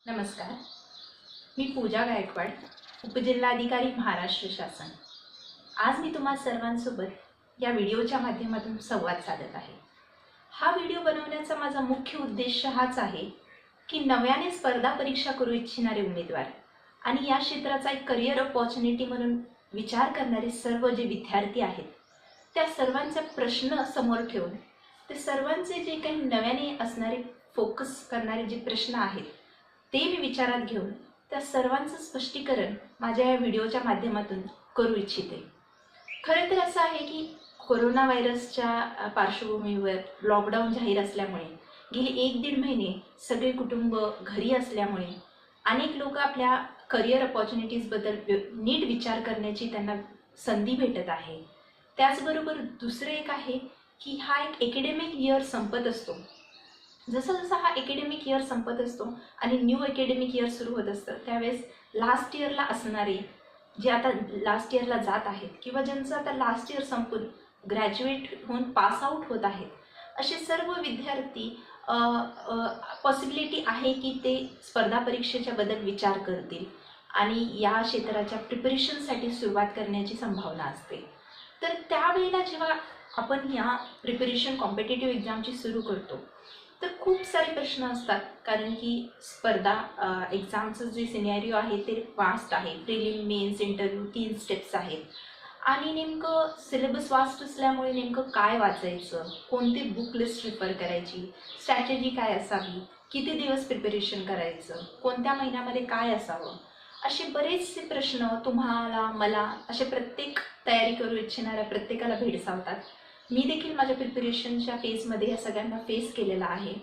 नमस्कार. मी पूजा गायकवाड, उपजिल्हाधिकारी महाराष्ट्र शासन. आज मी तुम्हा सर्वांसोबत या व्हिडिओच्या माध्यमातून संवाद साधत आहे. हा व्हिडिओ बनवण्याचा माझा मुख्य उद्देश हाच आहे की नव्याने स्पर्धा परीक्षा करू इच्छिणारे उमेदवार आणि या क्षेत्राचा एक करिअर अपॉर्च्युनिटी म्हणून विचार करणारे सर्व जे विद्यार्थी आहेत त्या सर्वांचे प्रश्न समोर ठेवून ते सर्वांचे जे काही नव्याने असणारे फोकस करणारे जे प्रश्न आहेत ते मी विचारात घेऊन त्या सर्वांचं स्पष्टीकरण माझ्या या व्हिडिओच्या माध्यमातून करू इच्छिते. खरं तर असं आहे की कोरोना व्हायरसच्या पार्श्वभूमीवर लॉकडाऊन जाहीर असल्यामुळे गेली 1-1.5 महिने सगळे कुटुंब घरी असल्यामुळे अनेक लोक आपल्या करिअर अपॉर्च्युनिटीजबद्दल नीट विचार करण्याची त्यांना संधी भेटत आहे. त्याचबरोबर दुसरं एक आहे की हा एक अकॅडमिक इयर संपत असतो. जसं जसं हा अकॅडमिक इयर संपत असतो आणि न्यू अकॅडमिक इयर सुरू होत असतं त्यावेळेस लास्ट इयरला असणारे जे आता लास्ट इयरला जात आहेत किंवा ज्यांचं आता लास्ट इयर संपून ग्रॅज्युएट होऊन पास आऊट होत आहेत असे सर्व विद्यार्थी पॉसिबिलिटी आहे की ते स्पर्धा परीक्षेच्या बद्दल विचार करतील आणि या क्षेत्राच्या प्रिपरेशनसाठी सुरुवात करण्याची संभावना असते. तर त्यावेळेला जेव्हा आपण या प्रिपरेशन कॉम्पिटिटिव्ह एक्झामची सुरू करतो तर खूप सारे प्रश्न असतात कारण की स्पर्धा एक्झामचं जे सिनेरिओ आहे ते वास्ट आहे. प्रिलिम, मेन्स, इंटरव्ह्यू 3 स्टेप्स आहेत आणि नेमकं सिलेबस वास्ट असल्यामुळे नेमकं काय वाचायचं, कोणती बुक लिस्ट रिफर करायची, स्ट्रॅटेजी काय असावी, किती दिवस प्रिपरेशन करायचं, कोणत्या महिन्यामध्ये काय असावं, असे बरेचसे प्रश्न तुम्हाला मला असे प्रत्येक तयारी करू इच्छिणाऱ्या प्रत्येकाला भेडसावतात. मी देखील माझ्या प्रिपरेशनच्या फेजमध्ये या सगळ्यांना फेस केलेला आहे.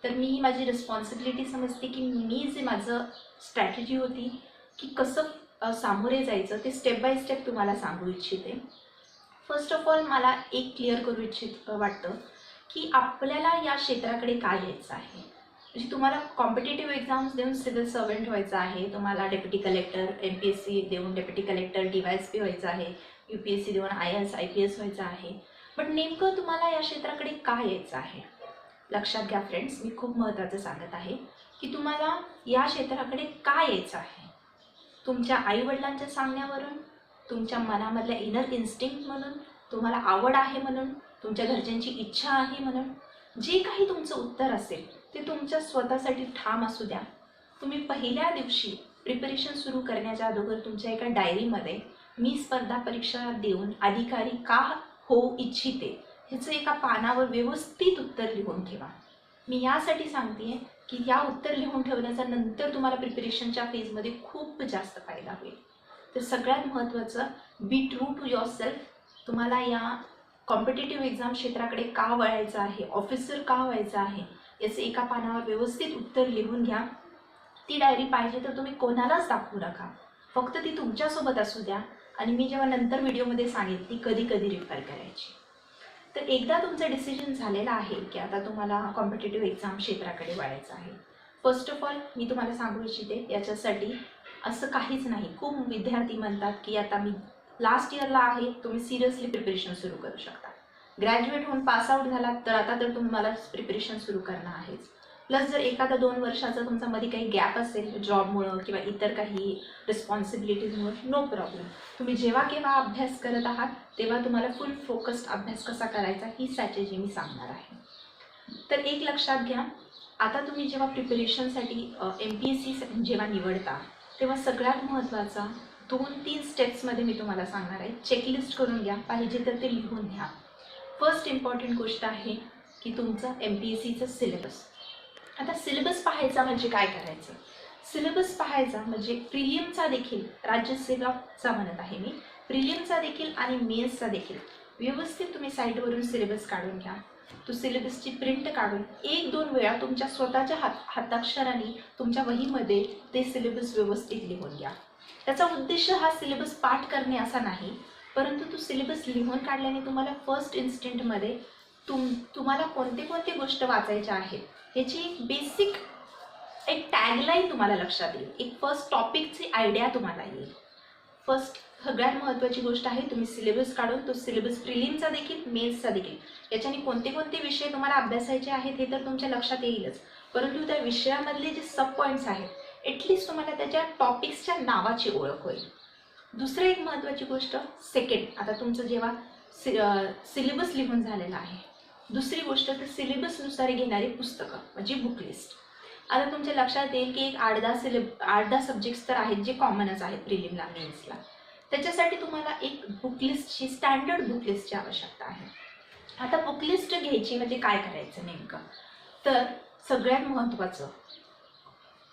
तर मी ही माझी रिस्पॉन्सिबिलिटी समजते की मी जे माझं स्ट्रॅटेजी होती की कसं सामोरे जायचं ते स्टेप बाय स्टेप तुम्हाला सांगू इच्छिते. फर्स्ट ऑफ ऑल मला एक क्लिअर करू वाटतं की आपल्याला या क्षेत्राकडे काय यायचं आहे. म्हणजे तुम्हाला कॉम्पिटिटिव्ह एक्झाम्स देऊन सिव्हिल सर्वंट व्हायचं आहे, तुम्हाला डेप्युटी कलेक्टर MPSC देऊन डेप्युटी कलेक्टर DYSP व्हायचं आहे, UPSC देऊन IAS IPS व्हायचं आहे. पण नेमकं तुम्हाला या क्षेत्राकडे काय यायचं आहे. लक्षात घ्या फ्रेंड्स, मी खूप महत्त्वाचं सांगत आहे की तुम्हाला या क्षेत्राकडे काय यायचं आहे. तुमच्या आईवडिलांच्या सांगण्यावरून, तुमच्या मनामधल्या इनर इन्स्टिंक्ट म्हणून, तुम्हाला आवड आहे म्हणून, तुमच्या घरच्यांची इच्छा आहे म्हणून, जे काही तुमचं उत्तर असेल ते तुमच्या स्वतःसाठी ठाम असू द्या. तुम्ही पहिल्या दिवशी प्रिपरेशन सुरू करण्याच्या अगोदर तुमच्या एका डायरीमध्ये मी स्पर्धा परीक्षा देऊन अधिकारी का होऊ इच्छिते ह्याचं एका पानावर व्यवस्थित उत्तर लिहून ठेवा. मी यासाठी सांगते की या उत्तर लिहून ठेवल्याचा नंतर तुम्हाला प्रिपरेशनच्या फेजमध्ये खूप जास्त फायदा होईल. तर सगळ्यात महत्त्वाचं, be true to yourself. तुम्हाला या कॉम्पिटिटिव्ह एक्झाम क्षेत्राकडे का वळायचं आहे, ऑफिसर का व्हायचं आहे याचं एका पानावर व्यवस्थित उत्तर लिहून घ्या. ती डायरी पाहिजे तर तुम्ही कोणालाच दाखवू नका, फक्त ती तुमच्यासोबत असू द्या आणि मी जेव्हा नंतर व्हिडिओमध्ये सांगेन ती कधी कधी रिफर करायची. तर एकदा तुमचं डिसिजन झालेलं आहे की आता तुम्हाला कॉम्पिटिटिव्ह एक्झाम क्षेत्राकडे वळायचं आहे, फर्स्ट ऑफ ऑल मी तुम्हाला सांगू इच्छिते याच्यासाठी असं काहीच नाही. खूप विद्यार्थी म्हणतात की आता मी लास्ट इयरला आहे, तुम्ही सिरियसली प्रिपरेशन सुरू करू शकता. ग्रॅज्युएट होऊन पासआउट झालात तर आता तर तुम्हाला प्रिपरेशन सुरू करणं आहेच. प्लस जर एखादा 2 वर्षाचा तुमचा मध्ये काही गॅप असेल जॉबमुळं किंवा इतर काही रिस्पॉन्सिबिलिटीजमुळं, नो प्रॉब्लेम. तुम्ही जेव्हा केव्हा अभ्यास करत आहात तेव्हा तुम्हाला फुल फोकस्ड अभ्यास कसा करायचा ही स्ट्रॅटेजी मी सांगणार आहे. तर एक लक्षात घ्या, आता तुम्ही जेव्हा प्रिपरेशनसाठी MPSC जेव्हा निवडता तेव्हा सगळ्यात महत्त्वाचा 2-3 स्टेप्समध्ये मी तुम्हाला सांगणार आहे. चेकलिस्ट करून घ्या, पाहिजे तर ते लिहून घ्या. फर्स्ट इम्पॉर्टंट गोष्ट आहे की तुमचं MPSCचं सिलेबस. आता सिलेबस पाहायचा म्हणजे काय करायचं. सिलेबस पाहायचा म्हणजे प्रिलियमचा देखील, राज्यसेवाचा म्हणत आहे मी, प्रिलियमचा देखील आणि मेन्सचा देखील व्यवस्थित तुम्ही साईटवरून सिलेबस काढून घ्या. तो सिलेबसची प्रिंट काढून 1-2 वेळा तुमच्या स्वतःच्या हाताक्षराने तुमच्या वहीमध्ये ते सिलेबस व्यवस्थित लिहून घ्या. त्याचा उद्देश हा सिलेबस पाठ करणे असा नाही, परंतु तो सिलेबस लिहून काढल्याने तुम्हाला फर्स्ट इन्स्टंटमध्ये तुम्हाला कोणते गोष्ट वाचायच्या आहेत ह्याची एक बेसिक एक टॅगलाईन तुम्हाला लक्षात येईल, एक फर्स्ट टॉपिकची आयडिया तुम्हाला येईल. फर्स्ट सगळ्यात महत्त्वाची गोष्ट आहे तुम्ही सिलेबस काढून तो सिलेबस प्रिलिमचा देखील मेन्सचा देखील याच्याने कोणते विषय तुम्हाला अभ्यासायचे आहेत हे तर तुमच्या लक्षात येईलच, परंतु त्या विषयामधले जे सब पॉईंट्स आहेत ॲटलिस्ट तुम्हाला त्याच्या टॉपिक्सच्या नावाची ओळख होईल. दुसरं एक महत्त्वाची गोष्ट, सेकंड, आता तुमचं जेव्हा सिलेबस लिहून झालेला आहे, दुसरी गोष्ट तर सिलेबसनुसार घेणारी पुस्तकं म्हणजे बुक लिस्ट. आता तुमच्या लक्षात येईल की एक 8-10 सब्जेक्ट्स तर आहेत जे कॉमनच आहेत प्रिलिमला मेन्सला. त्याच्यासाठी तुम्हाला एक बुक लिस्टची, स्टँडर्ड बुक लिस्टची आवश्यकता आहे. आता बुक लिस्ट घ्यायची म्हणजे काय करायचं नेमकं, तर सगळ्यात महत्त्वाचं,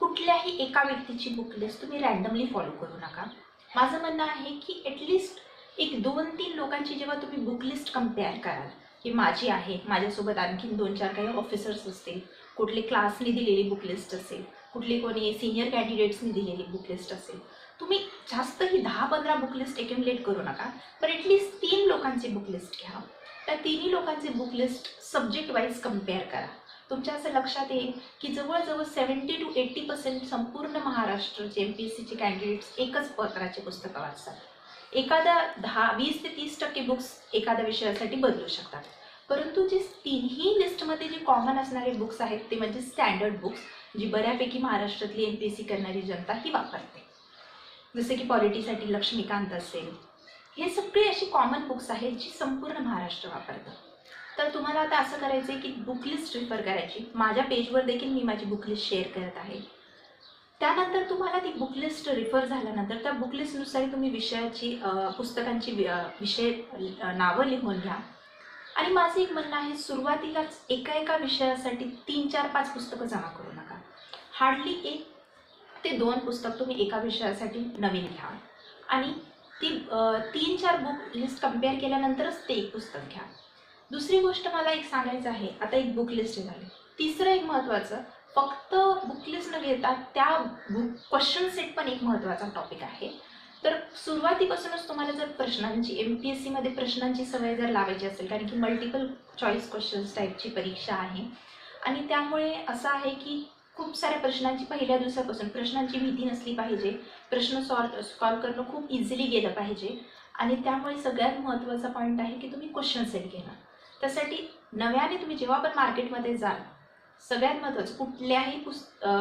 कुठल्याही एका व्यक्तीची बुक लिस्ट तुम्ही रँडमली फॉलो करू नका. माझं म्हणणं आहे की ॲटलिस्ट एक 2-3 लोकांची जेव्हा तुम्ही बुक लिस्ट कम्पेअर कराल, की माझी आहे, माझ्यासोबत आणखीन 2-4 काही ऑफिसर्स असतील, कुठली क्लासने दिलेली बुक लिस्ट असेल, कुठली कोणी सिनियर कॅन्डिडेट्सनी दिलेली बुक लिस्ट असेल, तुम्ही जास्त ही 10-15 बुक लिस्ट एक्युमुलेट करू नका, पण ॲटलिस्ट 3 लोकांची बुक लिस्ट घ्या. त्या 3 लोकांची book list subject wise compare करा. तुमच्या असं लक्षात येईल की जवळजवळ 70 to 80% संपूर्ण महाराष्ट्राचे MPSCचे कॅन्डिडेट्स एकच प्रकारचे पुस्तकं वाचतात. एखादा 20 ते 30% बुक्स एखाद्या विषयासाठी बदलू शकतात, परंतु जे तिन्ही लिस्टमध्ये जे कॉमन असणारे बुक्स आहेत ते म्हणजे स्टँडर्ड बुक्स, जी बऱ्यापैकी महाराष्ट्रातली MPSC करणारी जनता ही वापरते. जसे की पॉलिटीसाठी लक्ष्मीकांत असेल, हे सगळे अशी कॉमन बुक्स आहेत जी संपूर्ण महाराष्ट्र वापरतं. तर तुम्हाला आता असं करायचं आहे की बुक लिस्ट रिफर करायची. माझ्या पेजवर देखील मी माझी बुक लिस्ट शेअर करत आहे. त्यानंतर तुम्हाला ती बुक लिस्ट रिफर झाल्यानंतर त्या बुक लिस्टनुसार तुम्ही विषयाची, पुस्तकांची विषय नावं लिहून घ्या. आणि माझं एक म्हणणं आहे, सुरुवातीलाच एका विषयासाठी 3-4-5 पुस्तकं जमा करू नका. हार्डली 1 ते 2 पुस्तक तुम्ही एका विषयासाठी नवीन घ्या आणि ती 3-4 बुक लिस्ट कम्पेअर केल्यानंतरच ते एक पुस्तक घ्या. दुसरी गोष्ट मला एक सांगायचं आहे, आता एक बुक लिस्ट झाली. तिसरं एक महत्त्वाचं, फक्त बुक लिस्ट न घेता त्या क्वेश्चन सेट पण एक महत्त्वाचा टॉपिक आहे. तर सुरुवातीपासूनच तुम्हाला जर प्रश्नांची, MPSCमध्ये प्रश्नांची सवय जर लावायची असेल, कारण की मल्टिपल चॉईस क्वेश्चन्स टाईपची परीक्षा आहे आणि त्यामुळे असं आहे की खूप साऱ्या प्रश्नांची पहिल्या दिवसापासून प्रश्नांची भीती नसली पाहिजे, प्रश्न सॉल्व करणं खूप इझिली गेलं पाहिजे. आणि त्यामुळे सगळ्यात महत्त्वाचा पॉईंट आहे की तुम्ही क्वेश्चन सेट घेणं. त्यासाठी नव्याने तुम्ही जेव्हा पण मार्केटमध्ये जाल, सगळ्यात महत्त्वाचं कुठल्याही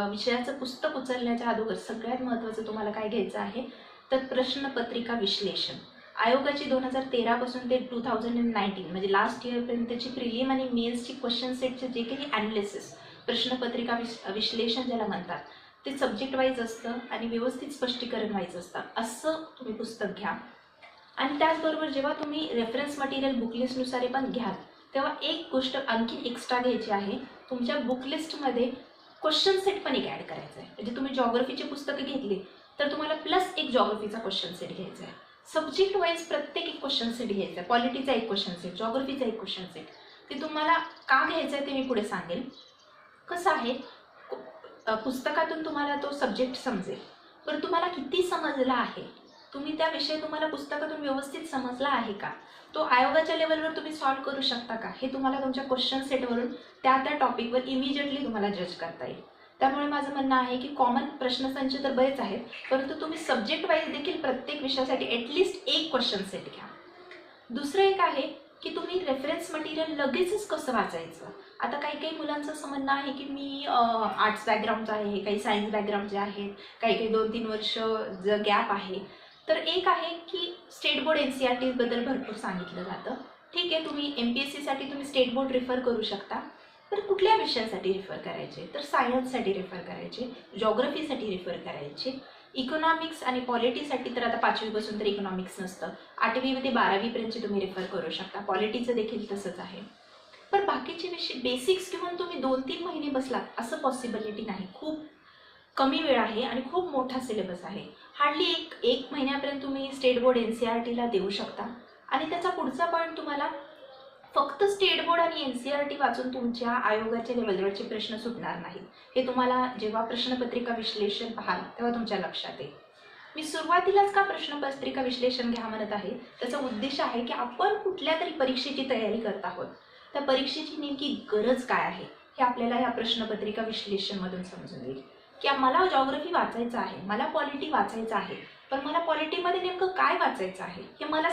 विषयाचं पुस्तक उचलण्याच्या अगोदर सगळ्यात महत्त्वाचं तुम्हाला काय घ्यायचं आहे, तर प्रश्नपत्रिका विश्लेषण. आयोगाची 2013 पासून ते 2019 म्हणजे लास्ट इयरपर्यंतची प्रिलिम आणि मेन्सची क्वेश्चन सेटचे जे काही ॲनालिसिस, प्रश्नपत्रिका विश्लेषण ज्याला म्हणतात, ते सब्जेक्ट वाईज असतं आणि व्यवस्थित स्पष्टीकरण वाईज असतं. असं तुम्ही पुस्तक घ्या. आणि त्याचबरोबर जेव्हा तुम्ही रेफरन्स मटेरियल बुक लिस्टनुसार पण घ्याल, तेव्हा एक गोष्ट आणखी एक्स्ट्रा घ्यायची आहे, तुमच्या बुक लिस्टमध्ये क्वेश्चन सेट पण एक ॲड करायचं आहे. म्हणजे तुम्ही जॉग्रफीची पुस्तकं घेतली तर तुम्हाला प्लस एक जॉग्रफीचा क्वेश्चन सेट घ्यायचा आहे. सब्जेक्ट वाईज प्रत्येक एक क्वेश्चन सेट घ्यायचा आहे. पॉलिटीचा एक क्वेश्चन सेट, जॉग्रफीचा एक क्वेश्चन सेट. ते तुम्हाला का घ्यायचं आहे ते मी पुढे सांगेल. कसं आहे, पुस्तकातून तुम्हाला तो सब्जेक्ट समजेल, पण तुम्हाला किती समजला आहे, तुम्ही त्या विषय तुम्हाला पुस्तकातून व्यवस्थित समजला आहे का, तो आयोगाच्या लेवलवर तुम्ही सॉल्व करू शकता का, हे तुम्हाला तुमच्या क्वेश्चन सेटवरून त्या टॉपिकवर इमिजिएटली तुम्हाला जज करता येईल. त्यामुळे माझं म्हणणं आहे की कॉमन प्रश्नसंच तर बरेच आहेत, परंतु तुम्ही सब्जेक्ट वाईज देखील प्रत्येक विषयासाठी ॲटलिस्ट एक क्वेश्चन सेट घ्या. दुसरं एक आहे की तुम्ही रेफरन्स मटेरियल लगेचच कसं वाचायचं. आता काही मुलांचं असं म्हणणं आहे की मी आर्ट्स बॅकग्राऊंडचं आहे, काही सायन्स बॅकग्राऊंडचे आहेत, काही 2-3 वर्ष जर गॅप आहे. तर एक आहे की स्टेट बोर्ड NCERT बद्दल भरपूर सांगितलं जातं. ठीक आहे, तुम्ही MPSCसाठी तुम्ही स्टेट बोर्ड रिफर करू शकता. तर कुठल्या विषयासाठी रिफर करायचे, तर सायन्ससाठी रिफर करायचे, जॉग्रफीसाठी रिफर करायचे, इकॉनॉमिक्स आणि पॉलिटीसाठी तर आता 5वीपासून तर इकॉनॉमिक्स नसतं, 8वी ते 12वीपर्यंतची तुम्ही रिफर करू शकता. पॉलिटीचं देखील तसंच आहे. पण बाकीचे विषय बेसिक्स घेऊन तुम्ही 2-3 महिने बसलात असं पॉसिबिलिटी नाही. खूप कमी वेळ आहे आणि खूप मोठा सिलेबस आहे. हार्डली एक महिन्यापर्यंत तुम्ही स्टेट बोर्ड NCERTला देऊ शकता. आणि त्याचा पुढचा पॉईंट, तुम्हाला फक्त स्टेट बोर्ड आणि NCERT वाचून तुमच्या आयोगाच्या लेवलवरचे प्रश्न सुटणार नाहीत. हे तुम्हाला जेव्हा प्रश्नपत्रिका विश्लेषण पाहाल तेव्हा तुमच्या लक्षात येईल. मी सुरुवातीलाच का प्रश्नपत्रिका विश्लेषण घ्या म्हणत आहे, त्याचा उद्देश आहे की आपण कुठल्या तरी परीक्षेची तयारी करत आहोत, त्या परीक्षेची नेमकी गरज काय आहे हे आपल्याला या प्रश्नपत्रिका विश्लेषणमधून समजून येईल. की मला जॉग्रफी वाचायचं आहे, मला पॉलिटी वाचायचं आहे, पण मला पॉलिटीमध्ये नेमकं काय वाचायचं आहे हे मला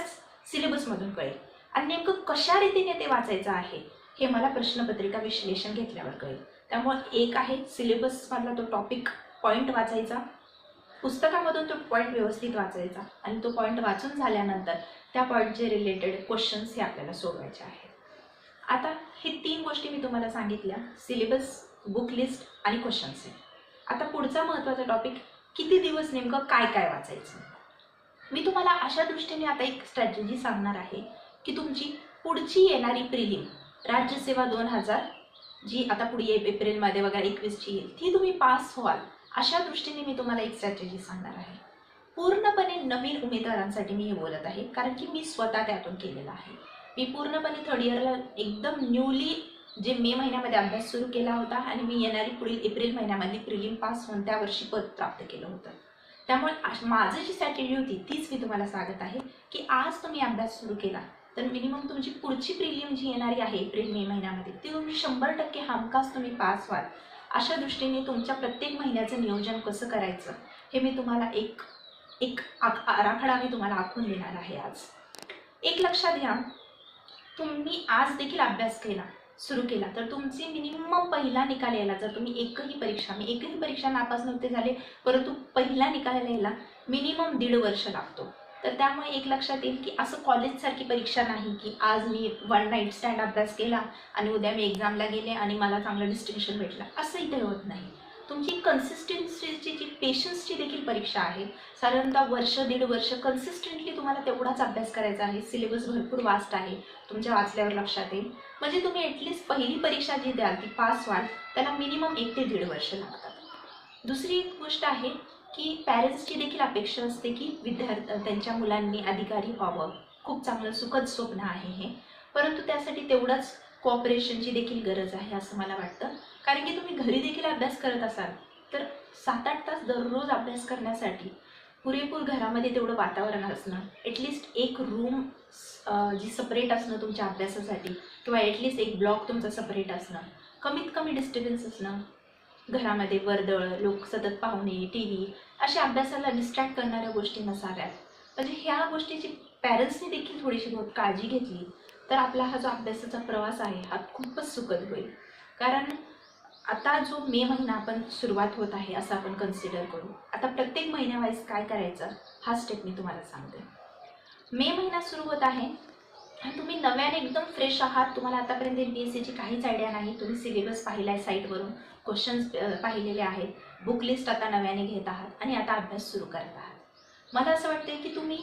सिलेबसमधून कळेल आणि नेमकं कशा रीतीने ते वाचायचं आहे हे मला प्रश्नपत्रिका विश्लेषण घेतल्यावर कळेल. त्यामुळे एक आहे सिलेबसमधला तो टॉपिक पॉईंट वाचायचा, पुस्तकामधून तो पॉईंट व्यवस्थित वाचायचा आणि तो पॉईंट वाचून झाल्यानंतर त्या पॉईंटचे रिलेटेड क्वेश्चन्स हे आपल्याला सोडवायचे आहेत. आता हे 3 गोष्टी मी तुम्हाला सांगितल्या, सिलेबस, बुक लिस्ट आणि क्वेश्चन्स आहे. आता पुढचा महत्त्वाचा टॉपिक, किती दिवस नेमकं काय काय वाचायचं. मी तुम्हाला अशा दृष्टीने आता एक स्ट्रॅटेजी सांगणार आहे की तुमची पुढची येणारी प्रिलिम राज्यसेवा 2000 जी आता पुढे एप्रिलमध्ये वगैरे 21ची येईल, ती तुम्ही पास व्हाल अशा दृष्टीने मी तुम्हाला एक स्ट्रॅटेजी सांगणार आहे. पूर्णपणे नवीन उमेदवारांसाठी मी हे बोलत आहे, कारण की मी स्वतः त्यातून केलेलं आहे. मी पूर्णपणे 3rd इयरला एकदम न्यूली जे मे महिन्यामध्ये अभ्यास सुरू केला होता आणि मी येणारी पुढील एप्रिल महिन्यामध्ये प्रिलिम पास होऊन त्या वर्षी पद प्राप्त केलं होतं. त्यामुळे माझं जी स्ट्रॅटेजी होती तीच मी तुम्हाला सांगत आहे की आज तुम्ही अभ्यास सुरू केला तर मिनिमम तुमची पुढची प्रिलिम जी येणारी आहे एप्रिल मे महिन्यामध्ये ती तुम्ही 100% हमखास तुम्ही पास व्हाल. अशा दृष्टीने तुमच्या प्रत्येक महिन्याचं नियोजन कसं करायचं हे मी तुम्हाला एक आराखडा मी तुम्हाला आखून देणार आहे आज. एक लक्षात घ्या, तुम्ही आज देखील अभ्यास केला, सुरू केला तर तुमचे मिनिमम पहिला निकाल यायला, जर तुम्ही एकही परीक्षा नापास नव्हते झाले परंतु पहिला निकाल यायला मिनिमम 1.5 वर्ष लागतो. तर त्यामुळे एक लक्षात येईल की असं कॉलेजसारखी परीक्षा नाही की आज मी 1 नाईट स्टँड अभ्यास केला आणि उद्या मी एक्झामला गेले आणि मला चांगलं डिस्टिंक्शन भेटलं, असं इथे होत नाही. तुमची कन्सिस्टन्सीची जी पेशन्सची देखील परीक्षा आहे. साधारणतः 1-1.5 वर्ष कन्सिस्टंटली तुम्हाला तेवढाच अभ्यास करायचा आहे. सिलेबस भरपूर वास्ट आहे, तुमच्या वाचल्यावर लक्षात येईल. म्हणजे तुम्ही ॲटलिस्ट पहिली परीक्षा जी द्याल ती पास व्हाल त्याला मिनिमम 1 ते 1.5 वर्ष लागतात. दुसरी एक गोष्ट आहे की पॅरेंट्सची देखील अपेक्षा असते की त्यांच्या मुलांनी अधिकारी व्हावं. खूप चांगलं सुखद स्वप्न आहे हे, परंतु त्यासाठी तेवढंच कोऑपरेशनची देखील गरज आहे असं मला वाटतं. कारण की तुम्ही घरी देखील अभ्यास करत असाल तर 7-8 तास दररोज अभ्यास करण्यासाठी पुरेपूर घरामध्ये तेवढं वातावरण असणं, ॲटलिस्ट एक रूम जी सपरेट असणं तुमच्या अभ्यासासाठी किंवा ॲटलिस्ट एक ब्लॉक तुमचं सपरेट असणं, कमीत कमी डिस्टर्बन्स असणं, घरामध्ये वर्दळ, लोक सतत पाहुणे, टी व्ही अशा अभ्यासाला डिस्ट्रॅक्ट करणाऱ्या गोष्टी नसाव्यात. म्हणजे ह्या गोष्टीची पॅरेंट्सनी देखील थोडीशी बहुत काळजी घेतली तर आपला हा जो अभ्यासाचा प्रवास आहे हा खूपच सुखद होईल. कारण आता जो मे महिना आपण सुरुवात होत आहे असं आपण कन्सिडर करू. आता प्रत्येक महिन्यावाईज काय करायचं हा स्टेप मी तुम्हाला सांगते. मे महिना सुरू होत आहे आणि तुम्ही नव्याने एकदम फ्रेश आहात. तुम्हाला आतापर्यंत MPSCची काहीच आयडिया नाही. तुम्ही सिलेबस पाहिला आहे साईटवरून, क्वेश्चन्स पाहिलेले आहेत, बुक लिस्ट आता नव्याने घेत आहात आणि आता अभ्यास सुरू करत आहात. मला असं वाटतं की तुम्ही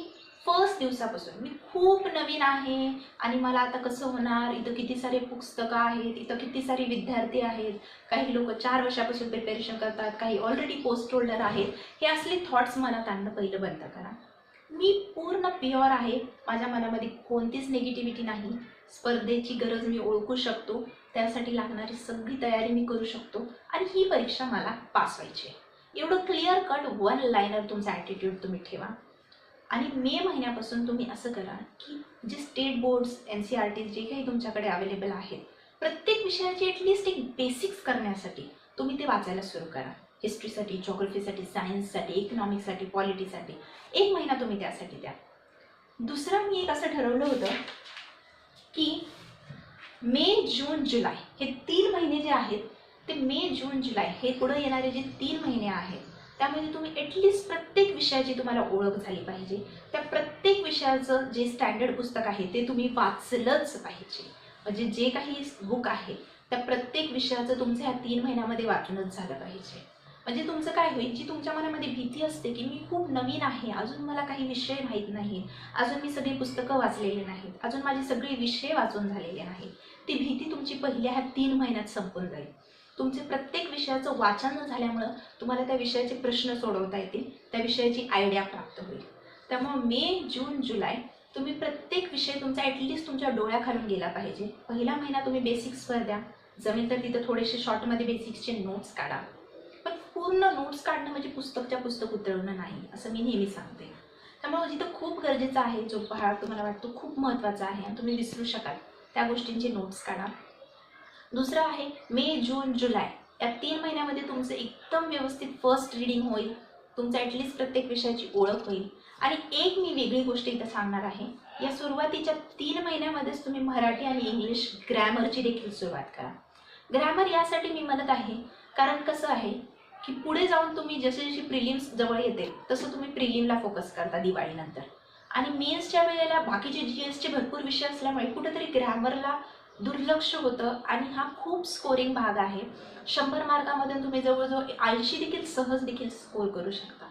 फर्स्ट दिवसापासून मी खूप नवीन आहे आणि मला आता कसं होणार, इथं किती सारे पुस्तकं आहेत, इथं किती सारे विद्यार्थी आहेत, काही लोक 4 वर्षापासून प्रिपरेशन करतात, काही ऑलरेडी पोस्ट होल्डर आहेत, हे असले थॉट्स मनात आणणं पहिलं बंद करा. मी पूर्ण प्युअर आहे, माझ्या मनामध्ये कोणतीच निगेटिव्हिटी नाही. स्पर्धेची गरज मी ओळखू शकतो, त्यासाठी लागणारी सगळी तयारी मी करू शकतो आणि ही परीक्षा मला पास व्हायची आहे. एवढं क्लिअर कट 1 लाईनर तुमचा ॲटिट्यूड तुम्ही ठेवा. आणि मे महिन्यापासून तुम्ही असं करा की जे स्टेट बोर्ड्स NCERT जे काही तुमच्याकडे अवेलेबल आहेत प्रत्येक विषयाची ॲटलिस्ट एक बेसिक्स करण्यासाठी तुम्ही ते वाचायला सुरू करा. हिस्ट्रीसाठी, जॉग्रफीसाठी, सायन्ससाठी, इकॉनॉमिक्ससाठी, पॉलिटीसाठी 1 महिना तुम्ही त्यासाठी द्या. दुसरं मी एक असं ठरवलं होतं की मे, जून, जुलै हे 3 महिने जे आहेत ते मे, जून, जुलै हे पुढे येणारे जे 3 महिने आहेत त्यामध्ये तुम्ही ॲटलिस्ट प्रत्येक विषयाची तुम्हाला ओळख झाली पाहिजे. त्या प्रत्येक विषयाचं जे स्टँडर्ड पुस्तक आहे ते तुम्ही वाचलंच पाहिजे. म्हणजे जे काही बुक आहे त्या प्रत्येक विषयाचं तुमचं ह्या 3 महिन्यामध्ये वाचूनच झालं पाहिजे. म्हणजे तुमचं काय होईल, जी तुमच्या मनामध्ये भीती असते की मी खूप नवीन आहे, अजून मला काही विषय माहीत नाही, अजून मी सगळी पुस्तकं वाचलेली नाहीत, अजून माझे सगळे विषय वाचून झालेले नाहीत, ती भीती तुमची पहिल्या ह्या 3 महिन्यात संपून जाईल. तुमचे प्रत्येक विषयाचं वाचन झाल्यामुळं तुम्हाला त्या विषयाचे प्रश्न सोडवता येतील, त्या विषयाची आयडिया प्राप्त होईल. त्यामुळे मे, जून, जुलै तुम्ही प्रत्येक विषय तुमचा ॲटलिस्ट तुमच्या डोळ्याखालून गेला पाहिजे. पहिला महिना तुम्ही बेसिक्सवर द्या, जमेल तर तिथं थोडेसे शॉर्टमध्ये बेसिक्सचे नोट्स काढा. पण पूर्ण नोट्स काढणं म्हणजे पुस्तकच्या पुस्तक उतरवणं नाही असं मी नेहमी सांगते. त्यामुळे जिथं खूप गरजेचं आहे, जो भाग तुम्हाला वाटतो खूप महत्त्वाचा आहे आणि तुम्ही विसरू शकाल त्या गोष्टींचे नोट्स काढा. दुसरं आहे मे, जून, जुलै या 3 महिन्यामध्ये तुमचं एकदम व्यवस्थित फर्स्ट रीडिंग होईल, तुमचं ॲटलिस्ट प्रत्येक विषयाची ओळख होईल. आणि एक मी वेगळी गोष्ट इथं सांगणार आहे, या सुरुवातीच्या 3 महिन्यामध्येच तुम्ही मराठी आणि इंग्लिश ग्रॅमरची देखील सुरुवात करा. ग्रॅमर यासाठी मी म्हणत आहे कारण कसं आहे की पुढे जाऊन तुम्ही जशी जशी प्रिलिम्स जवळ येते तसं तुम्ही प्रिलिमला फोकस करता दिवाळीनंतर. आणि मेन्सच्या वेळेला बाकीचे GSचे भरपूर विषय असल्यामुळे कुठेतरी ग्रॅमरला दुर्लक्ष होतं आणि हा खूप स्कोरिंग भाग आहे. 100 मार्कामधून तुम्ही जवळजवळ 80 देखील सहज देखील स्कोर करू शकता.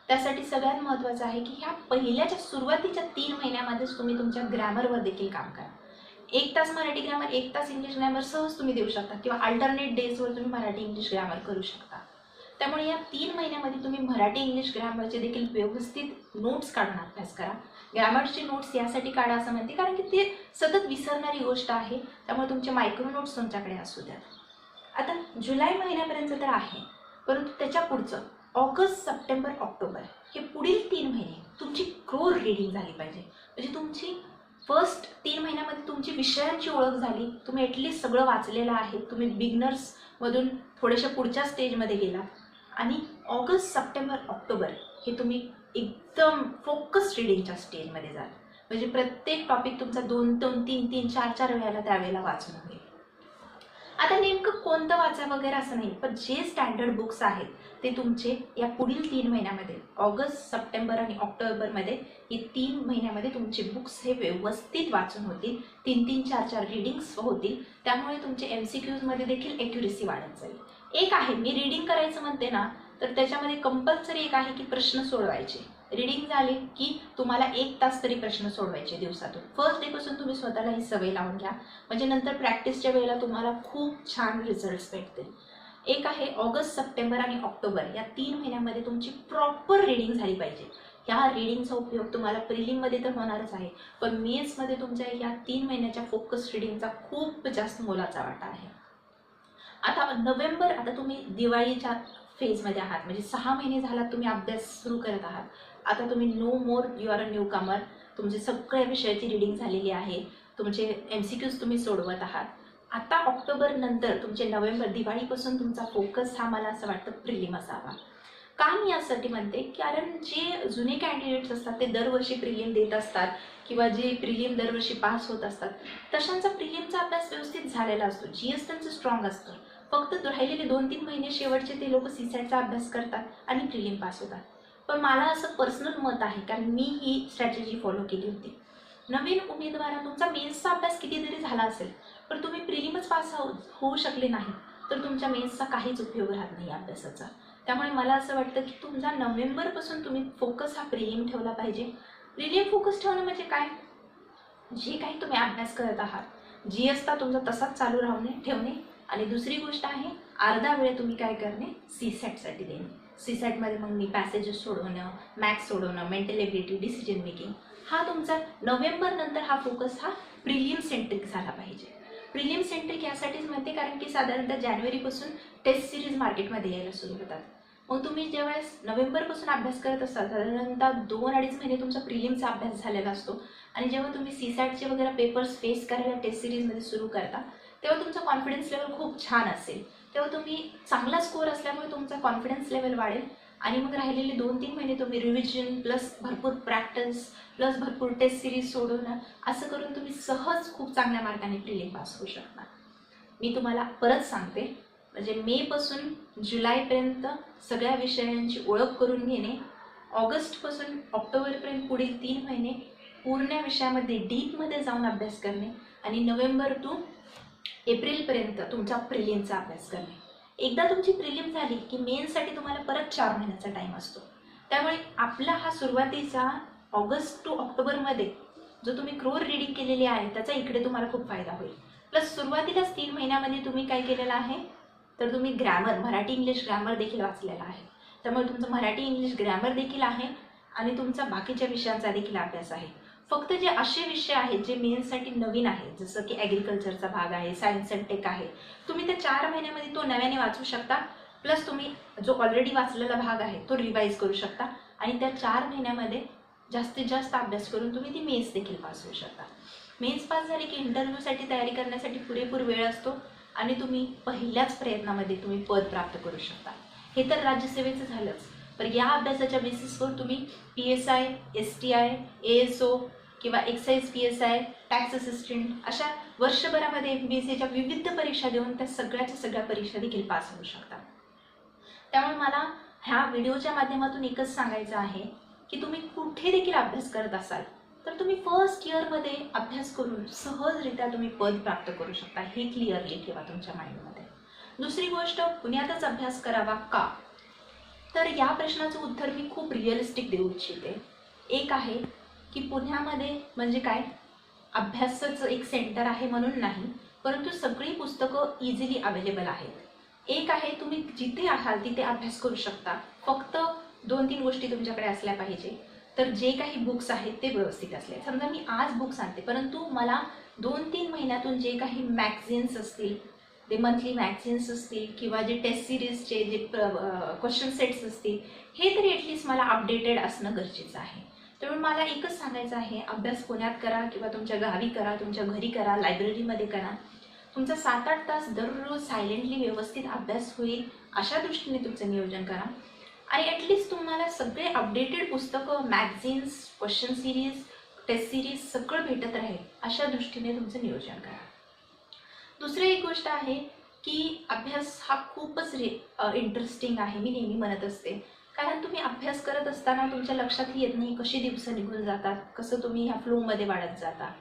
त्यासाठी सगळ्यात महत्त्वाचं आहे की ह्या पहिल्याच्या सुरुवातीच्या 3 महिन्यामध्येच तुम्ही तुमच्या ग्रॅमरवर देखील काम करा. 1 तास मराठी ग्रॅमर, 1 तास इंग्लिश ग्रॅमर सहज तुम्ही देऊ शकता किंवा अल्टरनेट डेजवर तुम्ही मराठी इंग्लिश ग्रॅमर करू शकता. त्यामुळे या 3 महिन्यामध्ये तुम्ही मराठी इंग्लिश ग्रॅमरचे देखील व्यवस्थित नोट्स काढून अभ्यास करा. ग्रॅमरचे नोट्स यासाठी काढा असं म्हणते कारण की ते सतत विसरणारी गोष्ट आहे, त्यामुळे तुमचे मायक्रो नोट्स तुमच्याकडे असू द्या. आता जुलै महिन्यापर्यंत तर आहे, परंतु त्याच्या पुढचं ऑगस्ट, सप्टेंबर, ऑक्टोबर हे पुढील 3 महिने तुमची क्रोर रीडिंग झाली पाहिजे. म्हणजे तुमची फर्स्ट 3 महिन्यामध्ये तुमची विषयांची ओळख झाली, तुम्ही ॲटलिस्ट सगळं वाचलेलं आहे, तुम्ही बिगनर्समधून थोड्याशा पुढच्या स्टेजमध्ये गेला आणि ऑगस्ट, सप्टेंबर, ऑक्टोबर हे तुम्ही एकदम फोकस रीडिंगच्या स्टेजमध्ये जाल. म्हणजे प्रत्येक टॉपिक तुमचा 2-2, 3-3, 4-4 वेळेला त्यावेळेला वाचून होईल. आता नेमकं कोणतं वाचा वगैरे असं नाही, पण जे स्टँडर्ड बुक्स आहेत ते तुमचे या पुढील 3 महिन्यामध्ये ऑगस्ट, सप्टेंबर आणि ऑक्टोबरमध्ये हे 3 महिन्यामध्ये तुमचे बुक्स हे व्यवस्थित वाचून होतील. 3-3, 4-4 रीडिंग्स होतील. त्यामुळे तुमचे MCQजमध्ये देखील ॲक्युरेसी वाढत जाईल. एक आहे, मी रीडिंग करायचं म्हणते ना, तर त्याच्यामध्ये कंपल्सरी एक आहे की प्रश्न सोडवायचे. रीडिंग झाली की तुम्हाला 1 तास तरी प्रश्न सोडवायचे दिवसातून. फर्स्ट डेपासून तुम्ही स्वतःला ही सवय लावून घ्या, म्हणजे नंतर प्रॅक्टिसच्या वेळेला तुम्हाला खूप छान रिझल्ट्स भेटतील. एक आहे ऑगस्ट, सप्टेंबर आणि ऑक्टोबर या 3 महिन्यामध्ये तुमची प्रॉपर रीडिंग झाली पाहिजे. ह्या रीडिंगचा उपयोग तुम्हाला प्रिलिममध्ये तर होणारच आहे, पण मेन्समध्ये तुमच्या या 3 महिन्याच्या फोकस रीडिंगचा खूप जास्त मोलाचा वाटा आहे. आता नोव्हेंबर, आता तुम्ही दिवाळीच्या फेजमध्ये आहात, म्हणजे 6 महिने झाला तुम्ही अभ्यास सुरू करत आहात. आता तुम्ही no more you are a newcomer, तुमचे सगळ्या विषयाची रीडिंग झालेली आहे, तुमचे MCQज तुम्ही सोडवत आहात. आता ऑक्टोबर नंतर तुमचे नोव्हेंबर, दिवाळीपासून तुमचा फोकस हा मला असं वाटतं प्रिलिम असावा. का मी यासाठी म्हणते, कारण जे जुने कॅन्डिडेट्स असतात ते दरवर्षी प्रिलिम देत असतात किंवा जे प्रिलिम दरवर्षी पास होत असतात तशांचा प्रिलिमचा अभ्यास व्यवस्थित झालेला असतो, GS त्यांचं स्ट्रॉंग असतं. फक्त राहिलेले 2-3 महिने शेवटचे ते लोक CSATचा अभ्यास करतात आणि प्रिलिम पास होतात. पण मला असं पर्सनल मत आहे, कारण मी ही स्ट्रॅटेजी फॉलो केली होती. नवीन उमेदवारांना तुमचा मेन्सचा अभ्यास कितीतरी झाला असेल, पण तुम्ही प्रिलिमच पास होऊ शकले नाही तर तुमच्या मेन्सचा काहीच उपयोग राहत नाही अभ्यासाचा. त्यामुळे मला असं वाटतं की तुमचा नोव्हेंबरपासून तुम्ही फोकस हा प्रिलिम ठेवला पाहिजे. प्रिलिम फोकस ठेवणं म्हणजे काय, जे काही तुम्ही अभ्यास करत आहात GSचा तुमचा तसाच चालू ठेवणे. आणि दुसरी गोष्ट आहे, अर्धा वेळ तुम्ही काय करणे, CSATसाठी देणे. CSATमध्ये मग मी पॅसेजेस सोडवणं, मॅथ्स सोडवणं, मेंटल एबिलिटी, डिसिजन मेकिंग, हा तुमचा नोव्हेंबर नंतर हा फोकस हा प्रिलिम सेंट्रिक झाला पाहिजे. प्रिलिम सेंट्रिक यासाठीच म्हणते कारण की साधारणतः जानेवारीपासून टेस्ट सिरीज मार्केटमध्ये यायला सुरू होतात. मग तुम्ही ज्यावेळेस नोव्हेंबरपासून अभ्यास करत असाल, साधारणतः 2-2.5 महिने तुमचा प्रिलिमचा अभ्यास झालेला असतो आणि जेव्हा तुम्ही CSATचे वगैरे पेपर्स फेस करायला टेस्ट सिरीजमध्ये सुरू करता तेव्हा तुमचा कॉन्फिडन्स लेवल खूप छान असेल. तेव्हा तुम्ही चांगला स्कोअर असल्यामुळे तुमचा कॉन्फिडन्स लेवल वाढेल आणि मग राहिलेले 2-3 महिने तुम्ही रिव्हिजन प्लस भरपूर प्रॅक्टिस प्लस भरपूर टेस्ट सिरीज सोडवणं असं करून तुम्ही सहज खूप चांगल्या मार्काने प्रिलिम पास होऊ शकणार. मी तुम्हाला परत सांगते, म्हणजे मेपासून जुलैपर्यंत सगळ्या विषयांची ओळख करून घेणे, ऑगस्टपासून ऑक्टोबरपर्यंत पुढील 3 महिने पूर्ण विषयामध्ये डीपमध्ये जाऊन अभ्यास करणे आणि नोव्हेंबर टू एप्रिलपर्यंत तुमचा प्रिलिमचा अभ्यास करणे. एकदा तुमची प्रिलिम झाली की मेन्ससाठी तुम्हाला परत 4 महिन्याचा टाईम असतो. त्यामुळे आपला हा सुरुवातीचा ऑगस्ट टू ऑक्टोबरमध्ये जो तुम्ही क्रोर रीडिंग केलेली आहे त्याचा इकडे तुम्हाला खूप फायदा होईल. प्लस सुरुवातीलाच 3 महिन्यामध्ये तुम्ही काय केलेलं आहे, तर तुम्ही ग्रॅमर, मराठी इंग्लिश ग्रॅमर देखील वाचलेला आहे. त्यामुळे तुमचं मराठी इंग्लिश ग्रॅमर देखील आहे आणि तुमचा बाकीच्या विषयांचा देखील अभ्यास आहे. फक्त जे असे विषय आहेत जे मेन्ससाठी नवीन आहेत, जसं की ॲग्रिकल्चरचा भाग आहे, सायन्स अँड टेक आहे, तुम्ही त्या 4 महिन्यामध्ये तो नव्याने वाचू शकता. प्लस तुम्ही जो ऑलरेडी वाचलेला भाग आहे तो रिवाईज करू शकता आणि त्या 4 महिन्यामध्ये जास्तीत जास्त अभ्यास करून तुम्ही ती मेन्स देखील पास होऊ शकता. मेन्स पास झाली की इंटरव्ह्यूसाठी तयारी करण्यासाठी पुरेपूर वेळ असतो आणि तुम्ही पहिल्याच प्रयत्नामध्ये तुम्ही पद प्राप्त करू शकता. हे तर राज्यसेवेचं झालंच, पण या अभ्यासाच्या बेसिसवर तुम्ही PSI, STI, ASO किंवा एक्साईज PSI, टॅक्स असिस्टंट अशा वर्षभरामध्ये MPSCच्या विविध परीक्षा देऊन त्या सगळ्या परीक्षा देखील पास होऊ शकता. त्यामुळे मला ह्या व्हिडिओच्या माध्यमातून एकच सांगायचं आहे की तुम्ही कुठे देखील अभ्यास करत असाल तर तुम्ही फर्स्ट इयरमध्ये अभ्यास करून सहजरित्या तुम्ही पद प्राप्त करू शकता, हे क्लिअरली ठेवा तुमच्या माइंडमध्ये. दुसरी गोष्ट, पुण्यातच अभ्यास करावा का? तर या प्रश्नाचं उत्तर मी खूप रिअलिस्टिक देऊ इच्छिते. एक आहे की पुण्यामध्ये म्हणजे काय, अभ्यासाचं एक सेंटर आहे म्हणून नाही, परंतु सगळी पुस्तकं इझिली अवेलेबल आहेत. एक आहे तुम्ही जिथे असाल तिथे अभ्यास करू शकता, फक्त 2-3 गोष्टी तुमच्याकडे असल्या पाहिजे. तर जे काही बुक्स आहेत ते व्यवस्थित असले. समजा मी आज बुक्स आणते, परंतु मला 2-3 महिन्यातून जे काही मॅगझिन्स असतील, ते मंथली मॅगझिन्स असतील किंवा जे टेस्ट सिरीजचे जे क्वेश्चन सेट्स असतील, हे तरी ॲटलिस्ट मला अपडेटेड असणं गरजेचं आहे. त्यामुळे मला एकच सांगायचं आहे, अभ्यास पुण्यात करा किंवा तुमच्या गावी करा, तुमच्या घरी करा, लायब्ररीमध्ये करा. तुमचा 7-8 तास दररोज सायलेंटली व्यवस्थित अभ्यास होईल अशा दृष्टीने तुमचं नियोजन करा. आणि ॲटलिस्ट तुम्हाला सगळे अपडेटेड पुस्तकं, magazines, question series, test series सगळं भेटत राहील अशा दृष्टीने तुमचं नियोजन करा. दुसरी एक गोष्ट आहे की अभ्यास हा खूपच इंटरेस्टिंग आहे, मी नेहमी म्हणत असते. कारण तुम्ही अभ्यास करत असताना तुमच्या लक्षातही येत नाही कशी दिवस निघून जातात, कसं तुम्ही ह्या फ्लोमध्ये वाढत जाता.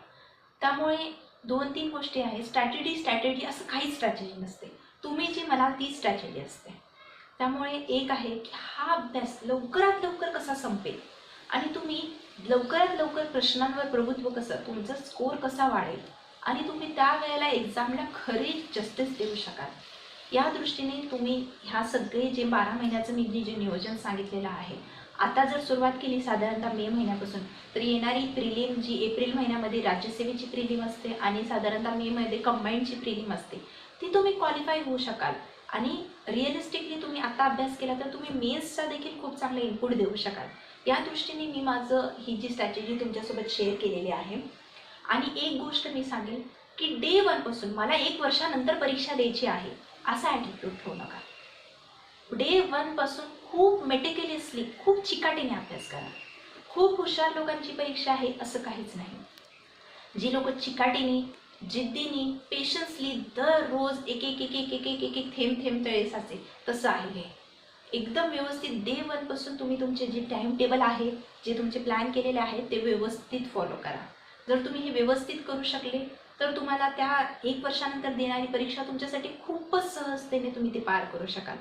त्यामुळे 2-3 गोष्टी आहेत. स्ट्रॅटेजी असं काही स्ट्रॅटेजी नसते, तुम्ही जी म्हणाल ती स्ट्रॅटेजी असते. त्यामुळे एक आहे की हा अभ्यास लवकरात लवकर कसा संपेल आणि तुम्ही लवकरात लवकर प्रश्नांवर प्रभुत्व कसं, तुमचा स्कोर कसा वाढेल आणि तुम्ही त्यावेळेला एक्झामला खरी जस्टिस देऊ शकाल, या दृष्टीने तुम्ही ह्या सगळे जे 12 महिन्याचं मी जे नियोजन सांगितलेलं आहे, आता जर सुरुवात केली साधारणतः मे महिन्यापासून, तर येणारी प्रिलिम जी एप्रिल महिन्यामध्ये राज्यसेवेची प्रिलिम असते आणि साधारणतः मेमध्ये कंबाईंडची प्रिलिम असते, ती तुम्ही क्वालिफाय होऊ शकाल. आणि रिअलिस्टिकली तुम्ही आता अभ्यास केला तर तुम्ही मेन्सचा देखील खूप चांगला इनपुट देऊ शकाल. या दृष्टीने मी ही जी स्ट्रॅटेजी तुमच्यासोबत शेअर केलेली आहे. आणि एक गोष्ट मी सांगेन की डे 1 पासून मला 1 वर्षानंतर परीक्षा द्यायची आहे असा ॲटिट्यूड ठेवू नका. डे 1 पासून खूप मेटिक्युलसली, खूप चिकाटीने अभ्यास करा. खूप हुशार लोकांची परीक्षा आहे असं काहीच नाही. जी लोक चिकाटीने, जिद्दीने, पेशन्सली दररोज एक थेंब तळे साचे, तसं आहे हे. एकदम व्यवस्थित डे 1 पासून तुम्ही तुमचे जे टाइम टेबल आहे, जे तुमचे प्लॅन केलेले आहेत ते व्यवस्थित फॉलो करा. जर तुम्ही हे व्यवस्थित करू शकले तर तुम्हाला त्या 1 वर्षानंतर देणारी परीक्षा तुमच्यासाठी खूपच सहजतेने तुम्ही ते पार करू शकाल.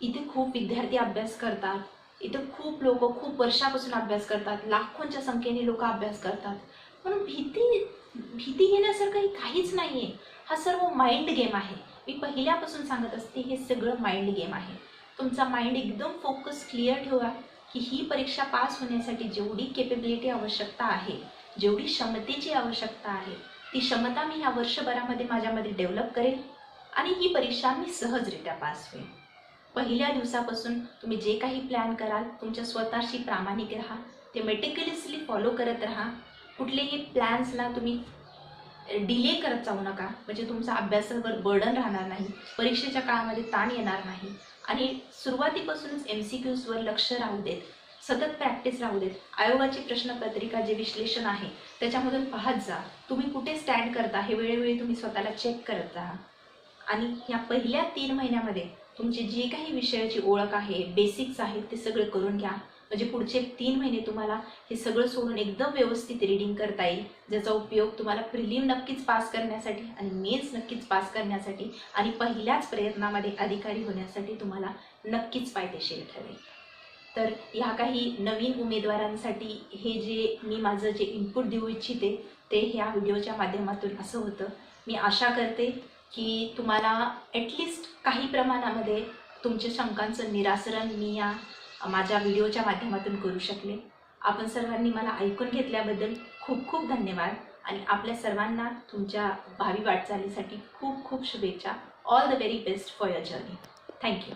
इथे खूप विद्यार्थी अभ्यास करतात, इथे खूप लोक खूप वर्षापासून अभ्यास करतात, लाखोंच्या संख्येने लोक अभ्यास करतात. म्हणून भीती घेण्यासारखं काहीच नाही आहे. हा सर्व माइंड गेम आहे. मी पहिल्यापासून सांगत असते, हे सगळं माइंड गेम आहे. तुमचा माइंड एकदम फोकस क्लिअर ठेवा की ही परीक्षा पास होण्यासाठी जेवढी केपेबिलिटी आवश्यकता आहे, जेवढी क्षमतेची आवश्यकता आहे, ती क्षमता मी ह्या वर्षभरामध्ये माझ्यामध्ये डेव्हलप करेल आणि ही परीक्षा मी सहजरित्या पास होईल. पहिल्या दिवसापासून तुम्ही जे काही प्लॅन कराल, तुमच्या स्वतःशी प्रामाणिक राहा, ते मेटिक्युलसली फॉलो करत राहा. कुठलेही प्लॅन्सला तुम्ही डिले करत जाऊ नका, म्हणजे तुमचा अभ्यासावर बर्डन राहणार नाही, परीक्षेच्या काळामध्ये ताण येणार नाही. आणि सुरुवातीपासूनच MCQsवर लक्ष राहू देत, सतत प्रॅक्टिस राहू देत. आयोगाची प्रश्नपत्रिका जे विश्लेषण आहे त्याच्यामधून पाहत जा, तुम्ही कुठे स्टँड करता हे वेळोवेळी तुम्ही स्वतःला चेक करत जा. आणि या पहिल्या 3 महिन्यामध्ये तुमची जे काही विषयाची ओळख आहे, बेसिक्स आहेत, ते सगळं करून घ्या. म्हणजे पुढचे 3 महिने तुम्हाला हे सगळं सोडून एकदम व्यवस्थित रीडिंग करता येईल, ज्याचा उपयोग तुम्हाला प्रिलिम नक्कीच पास करण्यासाठी आणि मेन्स नक्कीच पास करण्यासाठी आणि पहिल्याच प्रयत्नामध्ये अधिकारी होण्यासाठी तुम्हाला नक्कीच फायदेशीर ठरेल. तर ह्या काही नवीन उमेदवारांसाठी हे जे मी माझं जे इनपुट देऊ इच्छिते ते ह्या व्हिडिओच्या माध्यमातून असं होतं. मी आशा करते की तुम्हाला ॲटलिस्ट काही प्रमाणामध्ये तुमच्या शंकांचं निरासरण मी या माझ्या व्हिडिओच्या माध्यमातून करू शकले. आपण सर्वांनी मला ऐकून घेतल्याबद्दल खूप खूप धन्यवाद आणि आपल्या सर्वांना तुमच्या भावी वाटचालीसाठी खूप खूप शुभेच्छा. All the very best for your journey. Thank you.